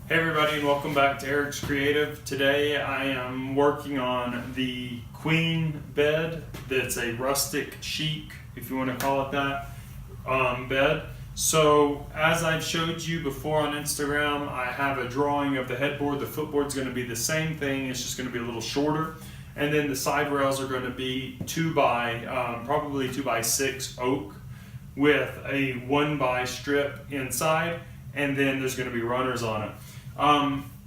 Hey everybody, and welcome back to Eric's Creative. Today I am working on the queen bed. That's a rustic chic, if you want to call it that, bed. So as I've showed you before on Instagram, I have a drawing of the headboard. The footboard's going to be the same thing, it's just going to be a little shorter. And then the side rails are going to be probably 2x6 oak with a 1x strip inside, and then there's going to be runners on it.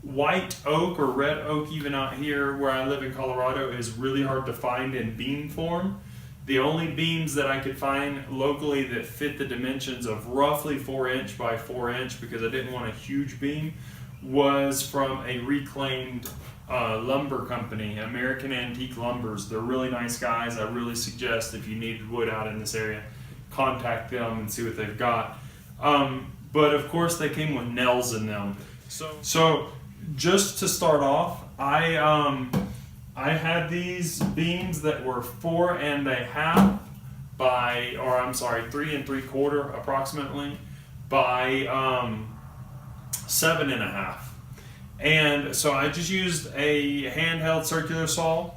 White oak or red oak, even out here where I live in Colorado, is really hard to find in beam form. The only beams that I could find locally that fit the dimensions of roughly 4" by 4", because I didn't want a huge beam, was from a reclaimed lumber company, American Antique Lumbers. They're really nice guys. I really suggest if you need wood out in this area, contact them and see what they've got. But of course they came with nails in them. So just to start off, I had these beams that were 4 1/2 by, or I'm sorry, 3 3/4 approximately by 7 1/2. And so I just used a handheld circular saw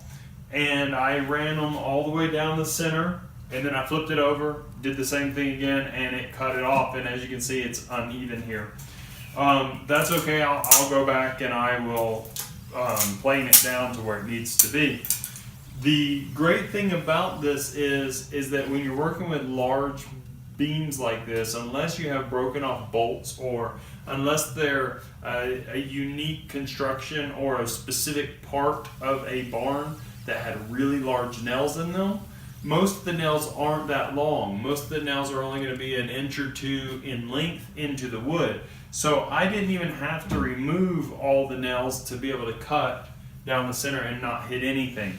and I ran them all the way down the center, and then I flipped it over, did the same thing again, and it cut it off. And as you can see, it's uneven here. That's okay, I'll go back and I will plane it down to where it needs to be. The great thing about this is that when you're working with large beams like this, unless you have broken off bolts, or unless they're a unique construction or a specific part of a barn that had really large nails in them, most of the nails aren't that long. Most of the nails are only going to be 1 or 2 inches in length into the wood. So I didn't even have to remove all the nails to be able to cut down the center and not hit anything.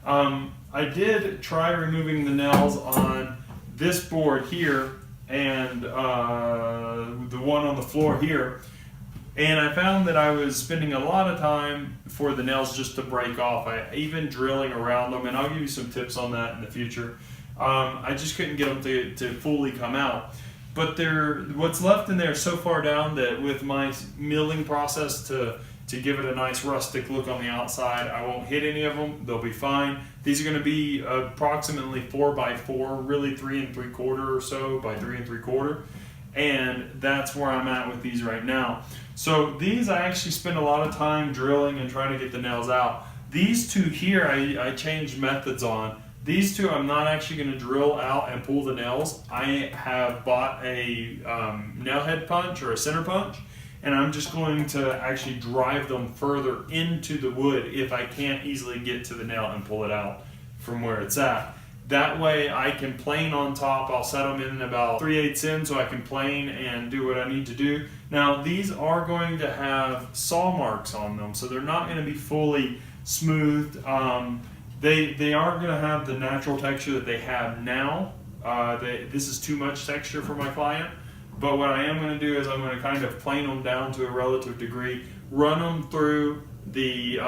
I did try removing the nails on this board here and the one on the floor here, and I found that I was spending a lot of time for the nails just to break off. Even drilling around them, and I'll give you some tips on that in the future. I just couldn't get them to fully come out. But what's left in there is so far down that with my milling process to give it a nice rustic look on the outside, I won't hit any of them. They'll be fine. These are going to be approximately 4 by 4, really 3 3/4 or so by 3 3/4. And that's where I'm at with these right now. So these I actually spend a lot of time drilling and trying to get the nails out. These two here I changed methods on. These two I'm not actually going to drill out and pull the nails. I have bought a nail head punch or a center punch, and I'm just going to actually drive them further into the wood if I can't easily get to the nail and pull it out from where it's at. That way I can plane on top. I'll set them in about 3/8 in so I can plane and do what I need to do. Now these are going to have saw marks on them, so they're not going to be fully smoothed. They aren't going to have the natural texture that they have now. This is too much texture for my client. But what I am going to do is I'm going to kind of plane them down to a relative degree, run them through the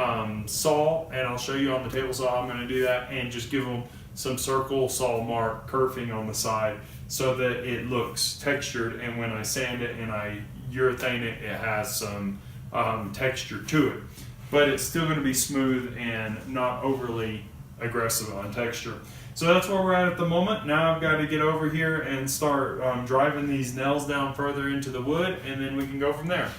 saw, and I'll show you on the table saw how I'm going to do that, and just give them some circle saw mark kerfing on the side so that it looks textured, and when I sand it and I urethane it, it has some texture to it. But it's still going to be smooth and not overly aggressive on texture. So that's where we're at the moment. Now I've got to get over here and start driving these nails down further into the wood, and then we can go from there.